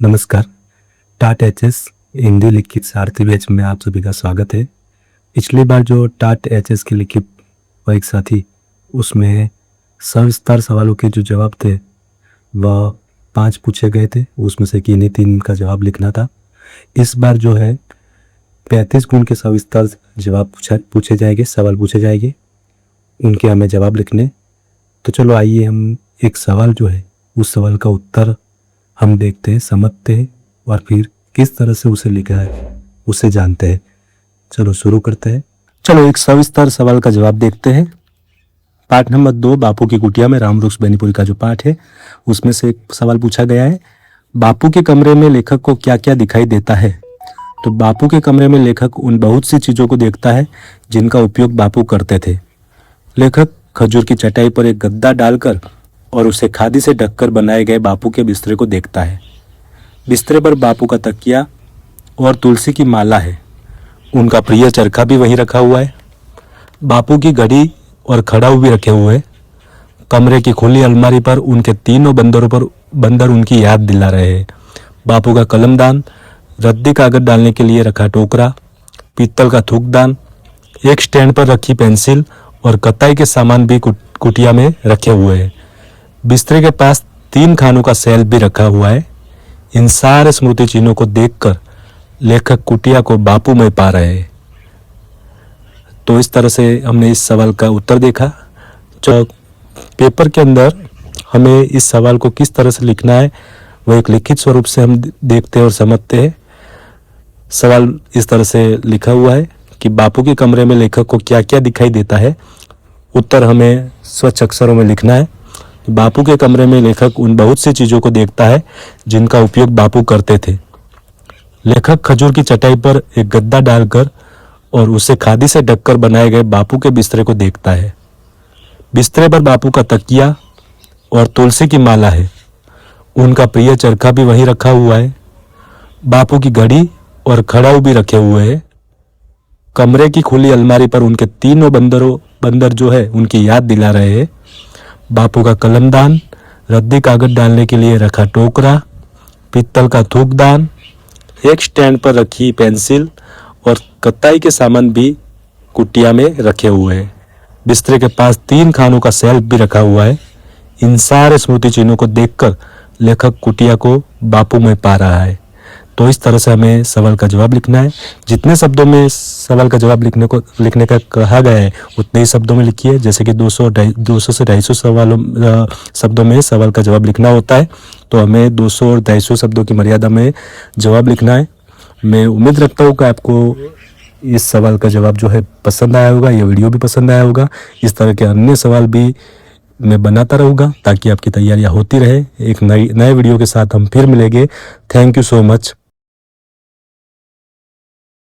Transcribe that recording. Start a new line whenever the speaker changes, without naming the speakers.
नमस्कार। टाट एचएस हिंदी लिखित सारथी बैच में आप सभी का स्वागत है। पिछली बार जो टाट एचएस की लिखित परीक्षा थी उसमें सविस्तार सवालों के जो जवाब थे वह 5 पूछे गए थे, उसमें से किन्हीं 3 का जवाब लिखना था। इस बार जो है 35 गुण के सविस्तार जवाब पूछे जाएंगे, सवाल पूछे जाएंगे, उनके हमें जवाब लिखने। तो चलो आइए हम एक सवाल जो है उस सवाल का उत्तर हम देखते हैं, समझते हैं और फिर किस तरह से उसे लिखा है उसे जानते हैं। चलो शुरू करते हैं। चलो एक सविस्तार सवाल का जवाब देखते हैं। पाठ नंबर 2 बापू की कुटिया में राम वृक्ष बेनीपुरी का जो पाठ है उसमें से एक सवाल पूछा गया है। बापू के कमरे में लेखक को क्या क्या दिखाई देता है? तो बापू के कमरे में लेखक उन बहुत सी चीजों को देखता है जिनका उपयोग बापू करते थे। लेखक खजूर की चटाई पर एक गद्दा डालकर और उसे खादी से ढककर बनाए गए बापू के बिस्तरे को देखता है। बिस्तरे पर बापू का तकिया और तुलसी की माला है। उनका प्रिय चरखा भी वहीं रखा हुआ है। बापू की घड़ी और खड़ाऊ भी रखे हुए हैं। कमरे की खुली अलमारी पर उनके तीनों बंदर उनकी याद दिला रहे हैं। बापू का कलमदान, रद्दी कागज डालने के लिए रखा टोकरा, पीतल का थूकदान, एक स्टैंड पर रखी पेंसिल और कताई के सामान भी कुटिया में रखे हुए हैं। बिस्तरे के पास 3 खानों का सेल भी रखा हुआ है। इन सारे स्मृति चिन्हों को देखकर लेखक कुटिया को बापू में पा रहे हैं। तो इस तरह से हमने इस सवाल का उत्तर देखा। जो पेपर के अंदर हमें इस सवाल को किस तरह से लिखना है वो एक लिखित स्वरूप से हम देखते हैं और समझते हैं। सवाल इस तरह से लिखा हुआ है कि बापू के कमरे में लेखक को क्या क्या दिखाई देता है। उत्तर हमें स्वच्छ अक्षरों में लिखना है। बापू के कमरे में लेखक उन बहुत सी चीजों को देखता है जिनका उपयोग बापू करते थे। लेखक खजूर की चटाई पर एक गद्दा डालकर और उसे खादी से ढककर बनाए गए बापू के बिस्तरे को देखता है। बिस्तरे पर बापू का तकिया और तुलसी की माला है। उनका प्रिय चरखा भी वहीं रखा हुआ है। बापू की घड़ी और खड़ाऊ भी रखे हुए हैं। कमरे की खुली अलमारी पर उनके तीनों बंदर जो है उनकी याद दिला रहे हैं। बापू का कलमदान, रद्दी कागज डालने के लिए रखा टोकरा, पीतल का थूकदान, एक स्टैंड पर रखी पेंसिल और कताई के सामान भी कुटिया में रखे हुए हैं। बिस्तरे के पास 3 खानों का सेल्फ भी रखा हुआ है। इन सारे स्मृति चिन्हों को देखकर लेखक कुटिया को बापू में पा रहा है। तो इस तरह से हमें सवाल का जवाब लिखना है। जितने शब्दों में सवाल का जवाब लिखने का कहा गया है उतने ही शब्दों में लिखिए। जैसे कि 200 से 250 शब्दों में सवाल का जवाब लिखना होता है, तो हमें 200 और 250 शब्दों की मर्यादा में जवाब लिखना है। मैं उम्मीद रखता हूँ कि आपको इस सवाल का जवाब जो है पसंद आया होगा, ये वीडियो भी पसंद आया होगा। इस तरह के अन्य सवाल भी मैं बनाता रहूँगा ताकि आपकी तैयारियाँ होती रहे। एक नए वीडियो के साथ हम फिर मिलेंगे। Thank you so much.